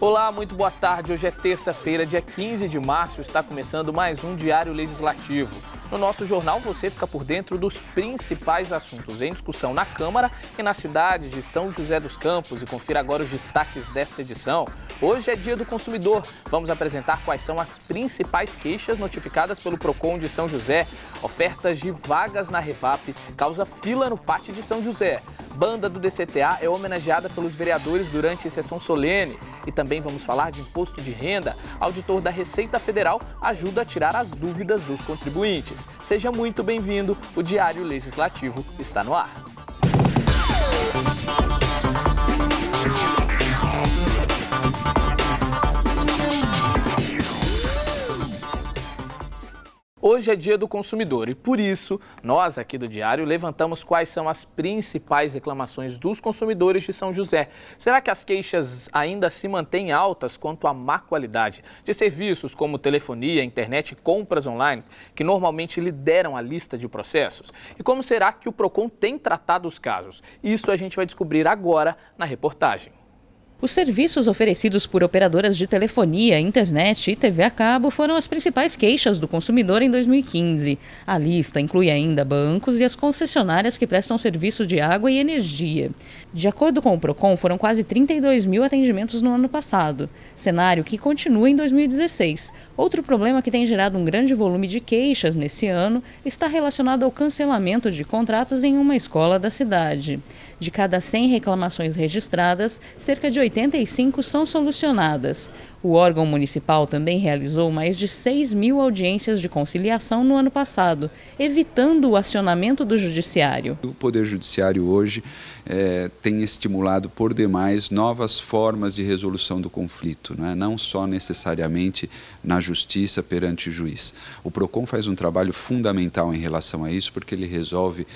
Olá, muito boa tarde. Hoje é terça-feira, dia 15 de março, está começando mais um Diário Legislativo. No nosso jornal você fica por dentro dos principais assuntos em discussão na Câmara e na cidade de São José dos Campos. E confira agora os destaques desta edição. Hoje é Dia do Consumidor. Vamos apresentar quais são as principais queixas notificadas pelo PROCON de São José. Ofertas de vagas na Revap causa fila no Pátio de São José. Banda do DCTA é homenageada pelos vereadores durante sessão solene. E também vamos falar de imposto de renda. Auditor da Receita Federal ajuda a tirar as dúvidas dos contribuintes. Seja muito bem-vindo, o Diário Legislativo está no ar. Hoje é Dia do Consumidor e, por isso, nós aqui do Diário levantamos quais são as principais reclamações dos consumidores de São José. Será que as queixas ainda se mantêm altas quanto à má qualidade de serviços como telefonia, internet e compras online, que normalmente lideram a lista de processos? E como será que o PROCON tem tratado os casos? Isso a gente vai descobrir agora na reportagem. Os serviços oferecidos por operadoras de telefonia, internet e TV a cabo foram as principais queixas do consumidor em 2015. A lista inclui ainda bancos e as concessionárias que prestam serviço de água e energia. De acordo com o PROCON, foram quase 32 mil atendimentos no ano passado, cenário que continua em 2016. Outro problema que tem gerado um grande volume de queixas nesse ano está relacionado ao cancelamento de contratos em uma escola da cidade. De cada 100 reclamações registradas, cerca de 85 são solucionadas. O órgão municipal também realizou mais de 6 mil audiências de conciliação no ano passado, evitando o acionamento do judiciário. O Poder Judiciário hoje tem estimulado por demais novas formas de resolução do conflito, não só necessariamente na justiça perante o juiz. O PROCON faz um trabalho fundamental em relação a isso, porque ele resolve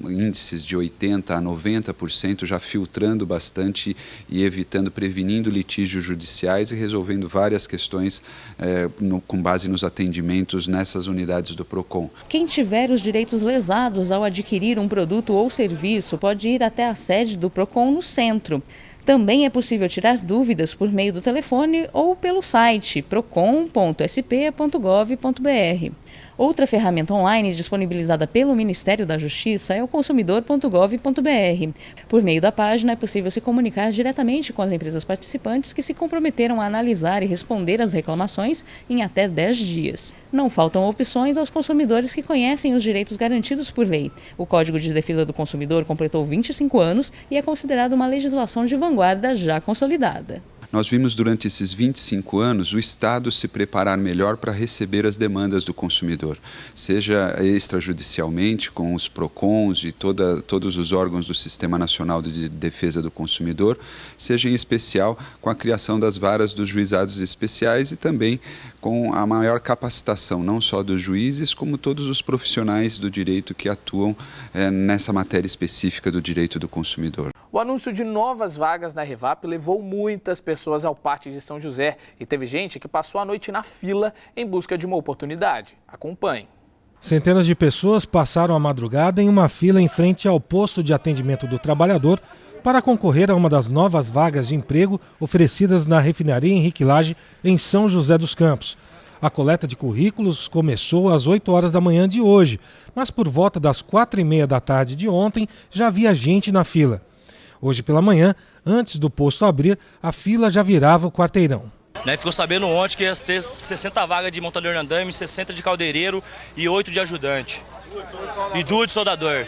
índices de 80% a 90%, já filtrando bastante e evitando, prevenindo litígios judiciais e resolvendo várias questões com base nos atendimentos nessas unidades do PROCON. Quem tiver os direitos lesados ao adquirir um produto ou serviço pode ir até a sede do PROCON no centro. Também é possível tirar dúvidas por meio do telefone ou pelo site procon.sp.gov.br. Outra ferramenta online disponibilizada pelo Ministério da Justiça é o consumidor.gov.br. Por meio da página é possível se comunicar diretamente com as empresas participantes que se comprometeram a analisar e responder às reclamações em até 10 dias. Não faltam opções aos consumidores que conhecem os direitos garantidos por lei. O Código de Defesa do Consumidor completou 25 anos e é considerado uma legislação de vanguarda já consolidada. Nós vimos durante esses 25 anos o Estado se preparar melhor para receber as demandas do consumidor, seja extrajudicialmente com os PROCONs e todos os órgãos do Sistema Nacional de Defesa do Consumidor, seja em especial com a criação das varas dos juizados especiais e também com a maior capacitação, não só dos juízes, como todos os profissionais do direito que atuam nessa matéria específica do direito do consumidor. O anúncio de novas vagas na Revap levou muitas pessoas ao Pátio de São José e teve gente que passou a noite na fila em busca de uma oportunidade. Acompanhe. Centenas de pessoas passaram a madrugada em uma fila em frente ao posto de atendimento do trabalhador para concorrer a uma das novas vagas de emprego oferecidas na refinaria Henrique Lage, em São José dos Campos. A coleta de currículos começou às 8 horas da manhã de hoje, mas por volta das 4h30 da tarde de ontem já havia gente na fila. Hoje pela manhã, antes do posto abrir, a fila já virava o quarteirão. Ficou sabendo ontem que ia ter 60 vagas de montador de andame, 60 de caldeireiro e 8 de ajudante. E 2 de soldador.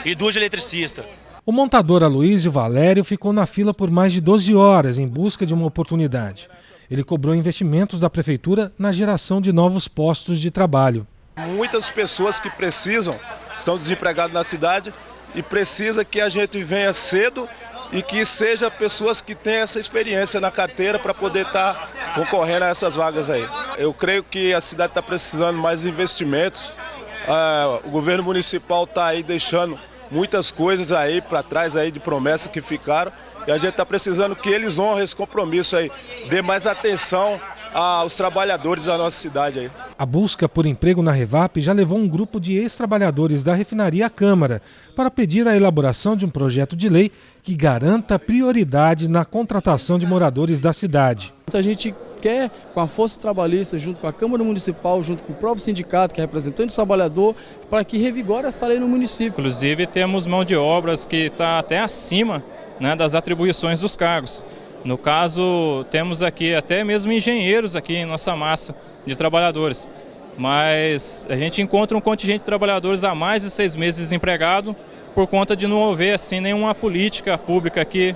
E 2 de eletricista. O montador Aloísio Valério ficou na fila por mais de 12 horas em busca de uma oportunidade. Ele cobrou investimentos da prefeitura na geração de novos postos de trabalho. Muitas pessoas que precisam, estão desempregadas na cidade e precisa que a gente venha cedo e que seja pessoas que tenham essa experiência na carteira para poder estar concorrendo a essas vagas aí. Eu creio que a cidade está precisando mais investimentos. O governo municipal está aí deixando muitas coisas aí para trás aí de promessas que ficaram e a gente está precisando que eles honrem esse compromisso aí, dê mais atenção aos trabalhadores da nossa cidade aí. A busca por emprego na Revap já levou um grupo de ex-trabalhadores da refinaria à Câmara para pedir a elaboração de um projeto de lei que garanta prioridade na contratação de moradores da cidade. A gente quer, com a força trabalhista, junto com a Câmara Municipal, junto com o próprio sindicato, que é representante do trabalhador, para que revigore essa lei no município. Inclusive temos mão de obras que está até acima, né, das atribuições dos cargos. No caso, temos aqui até mesmo engenheiros aqui em nossa massa de trabalhadores. Mas a gente encontra um contingente de trabalhadores há mais de 6 meses desempregado por conta de não haver assim, nenhuma política pública que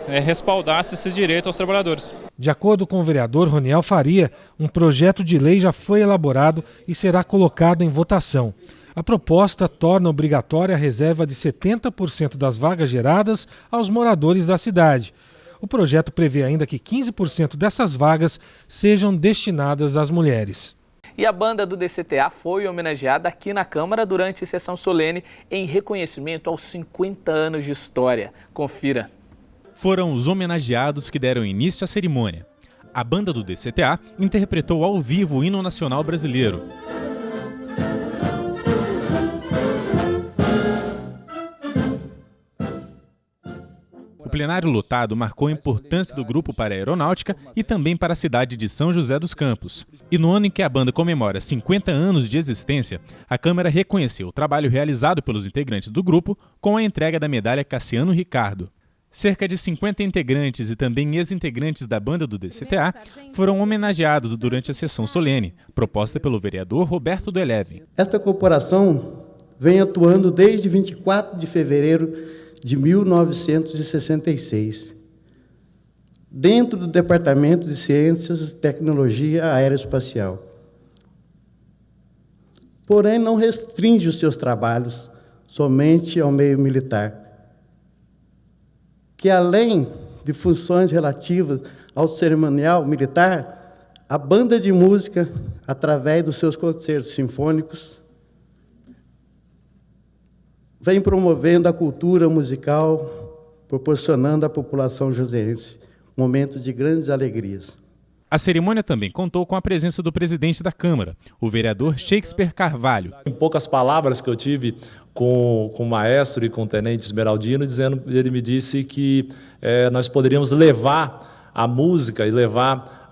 respaldasse esse direito aos trabalhadores. De acordo com o vereador Roniel Faria, um projeto de lei já foi elaborado e será colocado em votação. A proposta torna obrigatória a reserva de 70% das vagas geradas aos moradores da cidade. O projeto prevê ainda que 15% dessas vagas sejam destinadas às mulheres. E a banda do DCTA foi homenageada aqui na Câmara durante sessão solene em reconhecimento aos 50 anos de história. Confira. Foram os homenageados que deram início à cerimônia. A banda do DCTA interpretou ao vivo o hino nacional brasileiro. O plenário lotado marcou a importância do grupo para a aeronáutica e também para a cidade de São José dos Campos. E no ano em que a banda comemora 50 anos de existência, a Câmara reconheceu o trabalho realizado pelos integrantes do grupo com a entrega da medalha Cassiano Ricardo. Cerca de 50 integrantes e também ex-integrantes da banda do DCTA foram homenageados durante a sessão solene, proposta pelo vereador Roberto do Eleve. Esta corporação vem atuando desde 24 de fevereiro de 1966, dentro do Departamento de Ciências e Tecnologia Aeroespacial. Porém, não restringe os seus trabalhos somente ao meio militar, que além de funções relativas ao cerimonial militar, a banda de música, através dos seus concertos sinfônicos, vem promovendo a cultura musical, proporcionando à população joseense momentos de grandes alegrias. A cerimônia também contou com a presença do presidente da Câmara, o vereador Shakespeare Carvalho. Em poucas palavras que eu tive com o maestro e com o tenente Esmeraldino, ele me disse que nós poderíamos levar a música e levar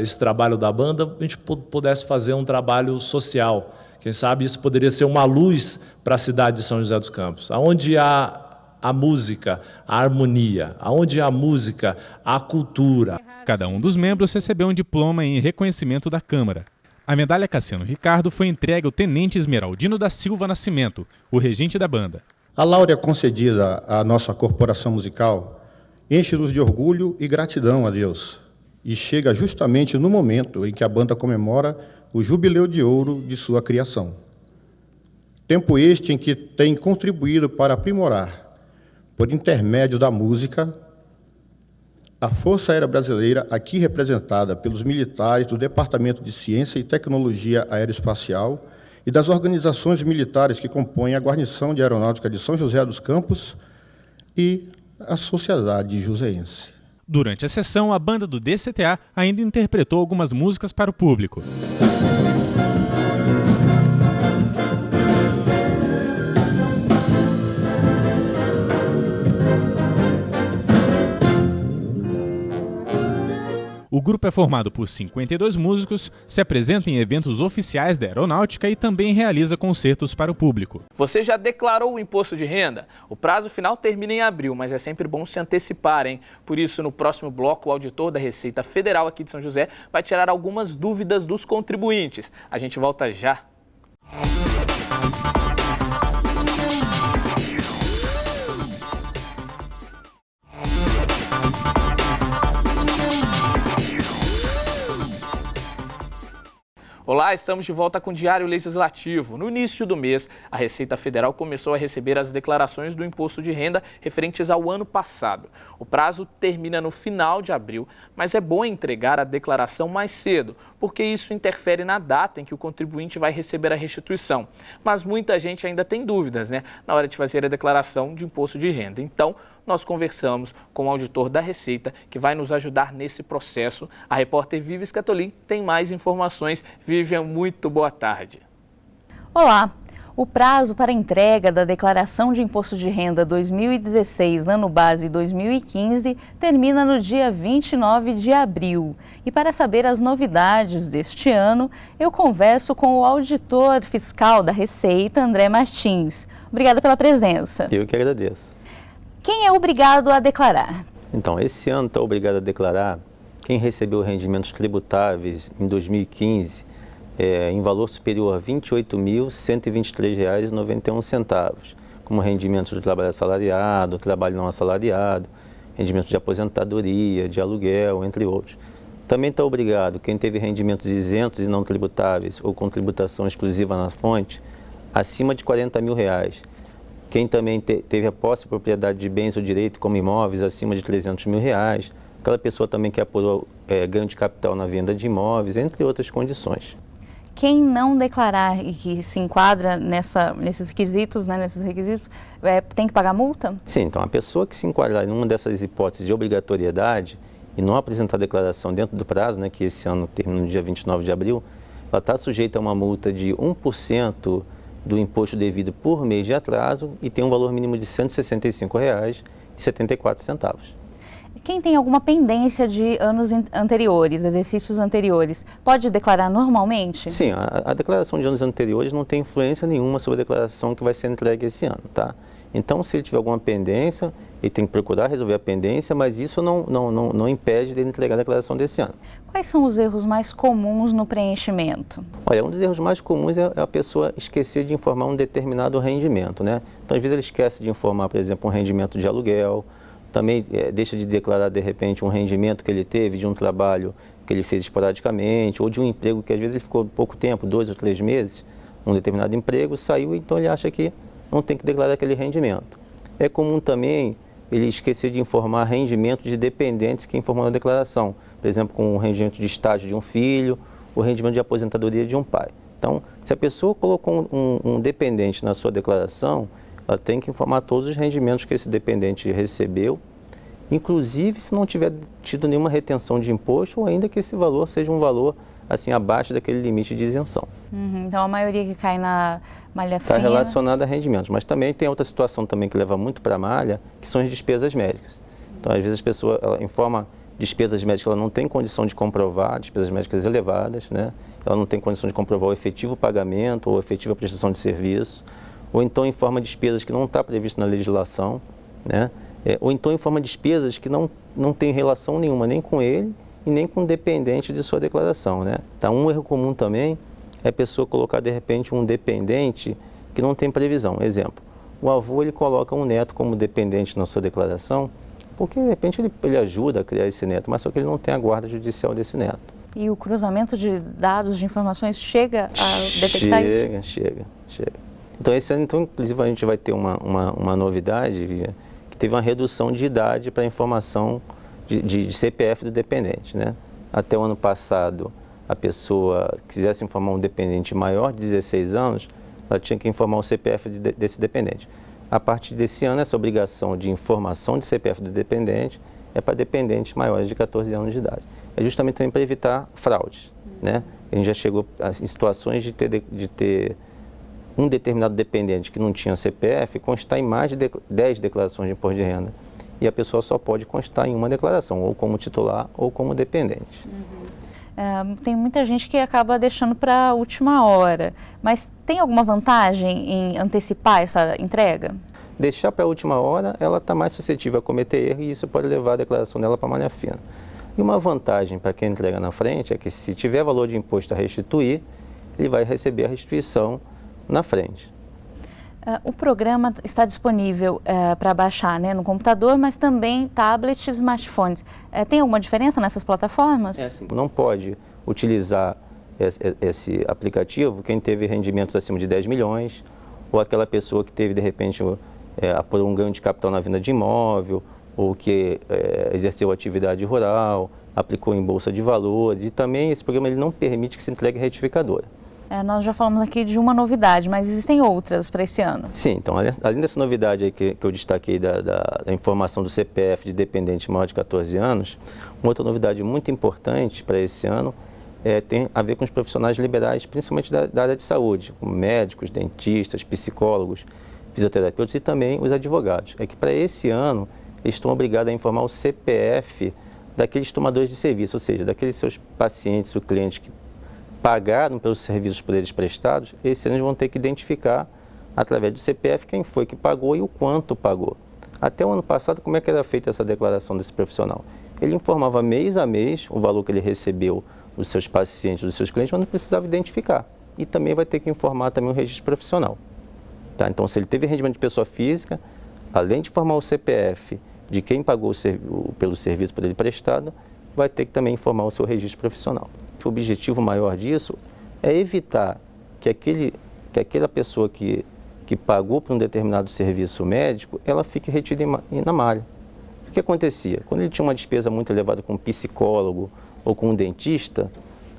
esse trabalho da banda, a gente pudesse fazer um trabalho social. Quem sabe isso poderia ser uma luz para a cidade de São José dos Campos, onde há a música, a harmonia, onde há a música, a cultura. Cada um dos membros recebeu um diploma em reconhecimento da Câmara. A medalha Cassiano Ricardo foi entregue ao tenente Esmeraldino da Silva Nascimento, o regente da banda. A láurea concedida à nossa corporação musical enche-nos de orgulho e gratidão a Deus, e chega justamente no momento em que a banda comemora o jubileu de ouro de sua criação. Tempo este em que tem contribuído para aprimorar, por intermédio da música, a Força Aérea Brasileira, aqui representada pelos militares do Departamento de Ciência e Tecnologia Aeroespacial e das organizações militares que compõem a Guarnição de Aeronáutica de São José dos Campos e a sociedade joseense. Durante a sessão, a banda do DCTA ainda interpretou algumas músicas para o público. O grupo é formado por 52 músicos, se apresenta em eventos oficiais da aeronáutica e também realiza concertos para o público. Você já declarou o imposto de renda? O prazo final termina em abril, mas é sempre bom se antecipar, hein? Por isso, no próximo bloco, o auditor da Receita Federal aqui de São José vai tirar algumas dúvidas dos contribuintes. A gente volta já. Olá, estamos de volta com o Diário Legislativo. No início do mês, a Receita Federal começou a receber as declarações do imposto de renda referentes ao ano passado. O prazo termina no final de abril, mas é bom entregar a declaração mais cedo, porque isso interfere na data em que o contribuinte vai receber a restituição. Mas muita gente ainda tem dúvidas, na hora de fazer a declaração de imposto de renda. Então, nós conversamos com o auditor da Receita, que vai nos ajudar nesse processo. A repórter Vivian Scatolin tem mais informações. Vivian, muito boa tarde. Olá! O prazo para entrega da Declaração de Imposto de Renda 2016, ano base 2015, termina no dia 29 de abril. E para saber as novidades deste ano, eu converso com o auditor fiscal da Receita, André Martins. Obrigada pela presença. Eu que agradeço. Quem é obrigado a declarar? Então, esse ano está obrigado a declarar quem recebeu rendimentos tributáveis em 2015 em valor superior a R$ 28.123,91, como rendimento do trabalho assalariado, trabalho não assalariado, rendimento de aposentadoria, de aluguel, entre outros. Também está obrigado quem teve rendimentos isentos e não tributáveis ou com tributação exclusiva na fonte, acima de R$ 40 mil. Quem também teve a posse de propriedade de bens ou direito como imóveis acima de R$ 300 mil. Aquela pessoa também que apurou ganho de capital na venda de imóveis, entre outras condições. Quem não declarar e que se enquadra nesses requisitos, tem que pagar multa? Sim, então a pessoa que se enquadrar em uma dessas hipóteses de obrigatoriedade e não apresentar a declaração dentro do prazo, que esse ano termina no dia 29 de abril, ela está sujeita a uma multa de 1% do imposto devido por mês de atraso e tem um valor mínimo de R$ 165,74. Quem tem alguma pendência de anos anteriores, exercícios anteriores, pode declarar normalmente? Sim, a declaração de anos anteriores não tem influência nenhuma sobre a declaração que vai ser entregue esse ano, tá? Então, se ele tiver alguma pendência, ele tem que procurar resolver a pendência, mas isso não impede dele entregar a declaração desse ano. Quais são os erros mais comuns no preenchimento? Olha, um dos erros mais comuns é a pessoa esquecer de informar um determinado rendimento, né? Então, às vezes ele esquece de informar, por exemplo, um rendimento de aluguel, também deixa de declarar, de repente, um rendimento que ele teve de um trabalho que ele fez esporadicamente, ou de um emprego que às vezes ele ficou pouco tempo, 2 ou 3 meses, num determinado emprego, saiu, então ele acha que não tem que declarar aquele rendimento. É comum também ele esquecer de informar rendimento de dependentes que informou na declaração, por exemplo, com o rendimento de estágio de um filho, o rendimento de aposentadoria de um pai. Então, se a pessoa colocou um dependente na sua declaração, ela tem que informar todos os rendimentos que esse dependente recebeu, inclusive se não tiver tido nenhuma retenção de imposto ou ainda que esse valor seja um valor assim abaixo daquele limite de isenção. Então a maioria que cai na malha fina... Está relacionada a rendimentos, mas também tem outra situação também que leva muito para a malha, que são as despesas médicas. Então às vezes a pessoa informa despesas médicas que ela não tem condição de comprovar, despesas médicas elevadas, ela não tem condição de comprovar o efetivo pagamento ou a efetiva prestação de serviço, ou então informa despesas que não está previsto na legislação, ou então informa despesas que não tem relação nenhuma nem com ele e nem com o dependente de sua declaração. Então, um erro comum também é a pessoa colocar, de repente, um dependente que não tem previsão. Exemplo, o avô ele coloca um neto como dependente na sua declaração, porque, de repente, ele ajuda a criar esse neto, mas só que ele não tem a guarda judicial desse neto. E o cruzamento de dados, de informações, chega a detectar isso? Chega. Então, esse ano, inclusive, a gente vai ter uma novidade, que teve uma redução de idade para informação de CPF do dependente, Até o ano passado, a pessoa que quisesse informar um dependente maior de 16 anos, ela tinha que informar o CPF desse dependente. A partir desse ano, essa obrigação de informação de CPF do dependente é para dependentes maiores de 14 anos de idade. É justamente também para evitar fraudes, A gente já chegou em situações de ter um determinado dependente que não tinha CPF constar em mais de 10 declarações de imposto de renda. E a pessoa só pode constar em uma declaração, ou como titular ou como dependente. Tem muita gente que acaba deixando para a última hora, mas tem alguma vantagem em antecipar essa entrega? Deixar para a última hora, ela está mais suscetível a cometer erro e isso pode levar a declaração dela para a malha fina. E uma vantagem para quem entrega na frente é que se tiver valor de imposto a restituir, ele vai receber a restituição na frente. O programa está disponível para baixar no computador, mas também tablets e smartphones. Tem alguma diferença nessas plataformas? Não pode utilizar esse aplicativo quem teve rendimentos acima de 10 milhões ou aquela pessoa que teve, de repente, por um ganho de capital na venda de imóvel ou que exerceu atividade rural, aplicou em bolsa de valores. E também esse programa ele não permite que se entregue retificadora. Nós já falamos aqui de uma novidade, mas existem outras para esse ano. Sim, então além dessa novidade aí que eu destaquei da informação do CPF de dependente maior de 14 anos, uma outra novidade muito importante para esse ano tem a ver com os profissionais liberais, principalmente da área de saúde, como médicos, dentistas, psicólogos, fisioterapeutas e também os advogados. É que para esse ano eles estão obrigados a informar o CPF daqueles tomadores de serviço, ou seja, daqueles seus pacientes ou clientes que pagaram pelos serviços por eles prestados, esse ano eles vão ter que identificar, através do CPF, quem foi que pagou e o quanto pagou. Até o ano passado, como é que era feita essa declaração desse profissional? Ele informava mês a mês o valor que ele recebeu dos seus pacientes, dos seus clientes, mas não precisava identificar. E também vai ter que informar também o registro profissional. Tá? Então, se ele teve rendimento de pessoa física, além de informar o CPF de quem pagou pelo serviço por ele prestado, vai ter que também informar o seu registro profissional. O objetivo maior disso é evitar que aquela pessoa que pagou por um determinado serviço médico, ela fique retida na malha. O que acontecia? Quando ele tinha uma despesa muito elevada com um psicólogo ou com um dentista,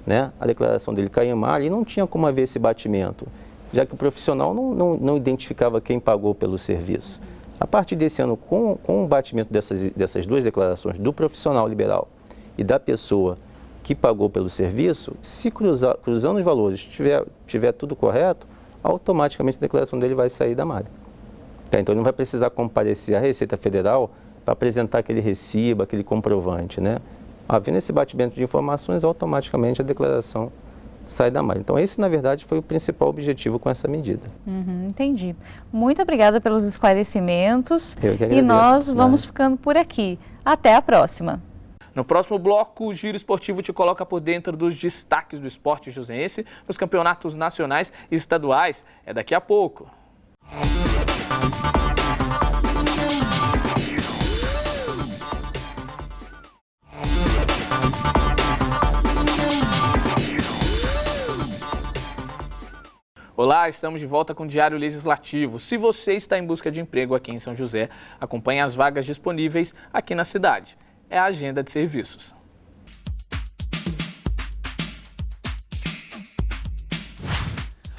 né, a declaração dele caía em malha e não tinha como haver esse batimento, já que o profissional não identificava quem pagou pelo serviço. A partir desse ano, com o batimento dessas duas declarações, do profissional liberal e da pessoa que pagou pelo serviço, se cruzando os valores, tiver tudo correto, automaticamente a declaração dele vai sair da malha. Tá? Então ele não vai precisar comparecer à Receita Federal para apresentar aquele recibo, aquele comprovante, né? Havendo esse batimento de informações, automaticamente a declaração sai da malha. Então esse, na verdade, foi o principal objetivo com essa medida. Entendi. Muito obrigada pelos esclarecimentos. Eu que agradeço. E nós vamos ficando por aqui. Até a próxima. No próximo bloco, o Giro Esportivo te coloca por dentro dos destaques do esporte joseense nos campeonatos nacionais e estaduais. É daqui a pouco. Olá, estamos de volta com o Diário Legislativo. Se você está em busca de emprego aqui em São José, acompanhe as vagas disponíveis aqui na cidade. É a agenda de serviços.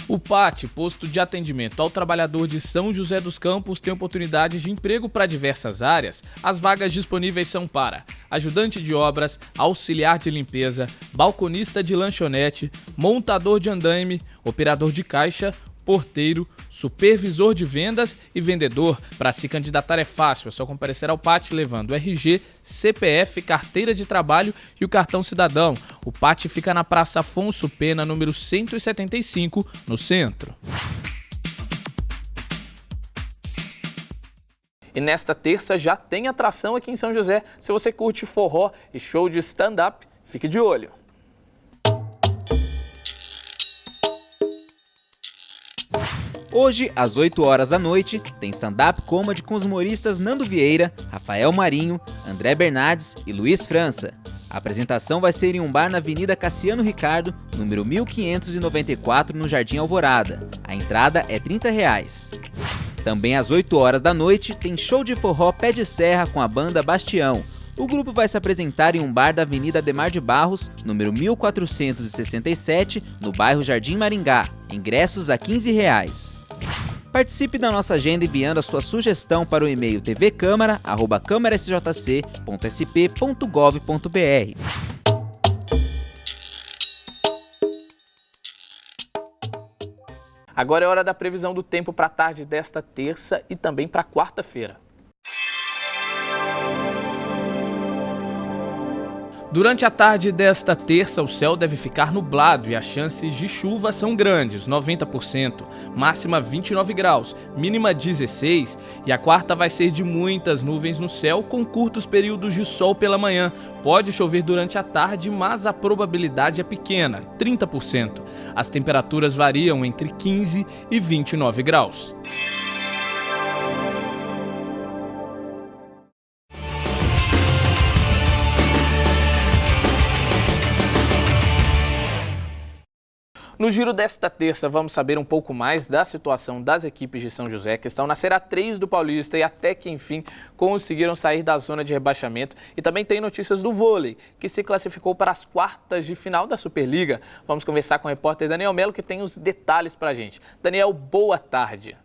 O PAT, Posto de Atendimento ao Trabalhador de São José dos Campos, tem oportunidades de emprego para diversas áreas. As vagas disponíveis são para ajudante de obras, auxiliar de limpeza, balconista de lanchonete, montador de andaime, operador de caixa, porteiro, supervisor de vendas e vendedor. Para se candidatar é fácil, é só comparecer ao PAT levando RG, CPF, carteira de trabalho e o cartão cidadão. O PAT fica na Praça Afonso Pena, número 175, no centro. E nesta terça já tem atração aqui em São José. Se você curte forró e show de stand-up, fique de olho. Hoje, às 8 horas da noite, tem stand-up comedy com os humoristas Nando Vieira, Rafael Marinho, André Bernardes e Luiz França. A apresentação vai ser em um bar na Avenida Cassiano Ricardo, número 1594, no Jardim Alvorada. A entrada é R$30. Também às 8 horas da noite, tem show de forró Pé de Serra com a banda Bastião. O grupo vai se apresentar em um bar da Avenida Ademar de Barros, número 1467, no bairro Jardim Maringá. Ingressos a R$15. Participe da nossa agenda enviando a sua sugestão para o e-mail tvcamara@câmarasjc.sp.gov.br. Agora é hora da previsão do tempo para a tarde desta terça e também para quarta-feira. Durante a tarde desta terça, o céu deve ficar nublado e as chances de chuva são grandes, 90%, máxima 29 graus, mínima 16, e a quarta vai ser de muitas nuvens no céu com curtos períodos de sol pela manhã. Pode chover durante a tarde, mas a probabilidade é pequena, 30%. As temperaturas variam entre 15 e 29 graus. No giro desta terça, vamos saber um pouco mais da situação das equipes de São José, que estão na Série A3 do Paulista e até que, enfim, conseguiram sair da zona de rebaixamento. E também tem notícias do vôlei, que se classificou para as quartas de final da Superliga. Vamos conversar com o repórter Daniel Melo, que tem os detalhes para a gente. Daniel, boa tarde.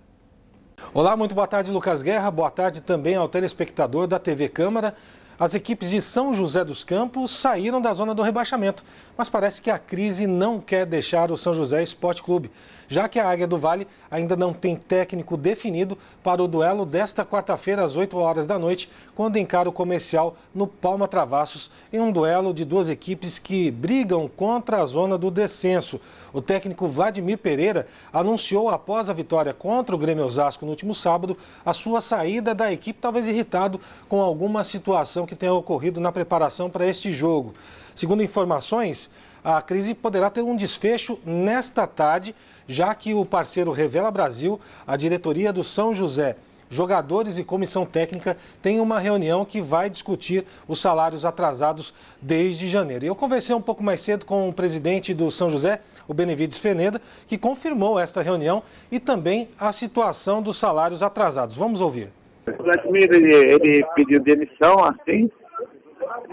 Olá, muito boa tarde, Lucas Guerra. Boa tarde também ao telespectador da TV Câmara. As equipes de São José dos Campos saíram da zona do rebaixamento, mas parece que a crise não quer deixar o São José Esporte Clube, já que a Águia do Vale ainda não tem técnico definido para o duelo desta quarta-feira às 8 horas da noite, quando encara o Comercial no Palma Travassos, em um duelo de duas equipes que brigam contra a zona do descenso. O técnico Vladimir Pereira anunciou após a vitória contra o Grêmio Osasco no último sábado a sua saída da equipe, talvez irritado com alguma situação que tenha ocorrido na preparação para este jogo. Segundo informações, a crise poderá ter um desfecho nesta tarde, já que o parceiro Revela Brasil, a diretoria do São José, jogadores e comissão técnica têm uma reunião que vai discutir os salários atrasados desde janeiro. E eu conversei um pouco mais cedo com o presidente do São José, o Benevides Feneda, que confirmou esta reunião e também a situação dos salários atrasados. Vamos ouvir. O Vladimir, ele pediu demissão, assim,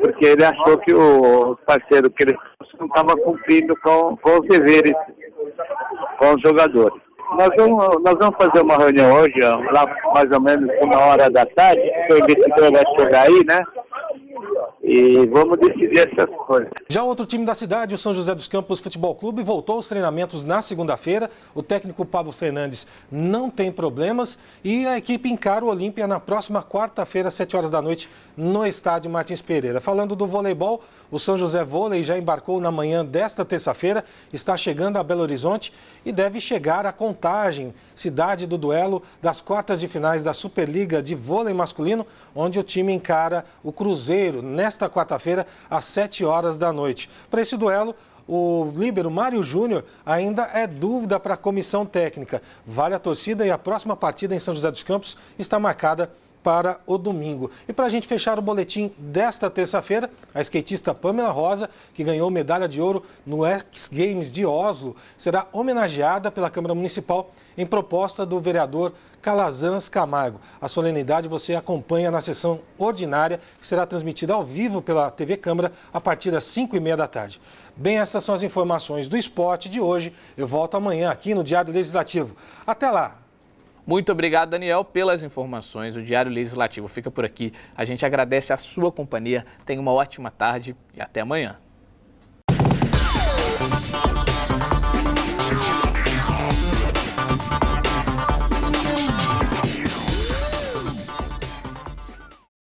porque ele achou que o parceiro que ele não estava cumprindo com os deveres com os jogadores. Nós vamos fazer uma reunião hoje, lá mais ou menos 1h da tarde, o investidor vai chegar aí, né? E vamos decidir essas coisas. Já o outro time da cidade, o São José dos Campos Futebol Clube, voltou aos treinamentos na segunda-feira. O técnico Pablo Fernandes não tem problemas e a equipe encara o Olímpia na próxima quarta-feira, às 7 horas da noite, no estádio Martins Pereira. Falando do voleibol, o São José Vôlei já embarcou na manhã desta terça-feira, está chegando a Belo Horizonte e deve chegar a Contagem, cidade do duelo das quartas de finais da Superliga de Vôlei Masculino, onde o time encara o Cruzeiro nesta quarta-feira, às 7 horas da noite. Para esse duelo, o líbero Mário Júnior ainda é dúvida para a comissão técnica. Vale a torcida e a próxima partida em São José dos Campos está marcada para o domingo. E para a gente fechar o boletim desta terça-feira, a skatista Pamela Rosa, que ganhou medalha de ouro no X Games de Oslo, será homenageada pela Câmara Municipal em proposta do vereador Calazans Camargo. A solenidade você acompanha na sessão ordinária, que será transmitida ao vivo pela TV Câmara a partir das 5h30 da tarde. Bem, essas são as informações do esporte de hoje. Eu volto amanhã aqui no Diário Legislativo. Até lá! Muito obrigado, Daniel, pelas informações. O Diário Legislativo fica por aqui. A gente agradece a sua companhia. Tenha uma ótima tarde e até amanhã.